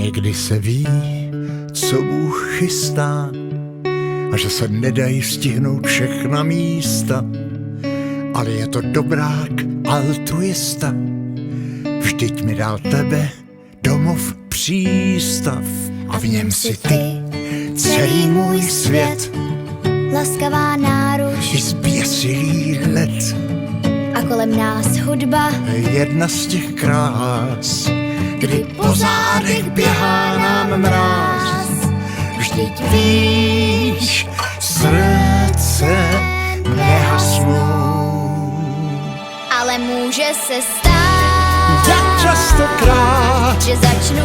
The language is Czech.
někdy se ví, co Bůh chystá a že se nedají stihnout všechna místa, ale je to dobrák altruista. Vždyť mi dal tebe domov, přístav a v něm si ty, celý můj svět, laskavá náruč i zběsilý led. a kolem nás hudba, Jedna z těch krás, kdy po zádech běhá nám mráz. Vždyť víš, srdce nehasnou. ale může se stát, Tak častokrát že začnu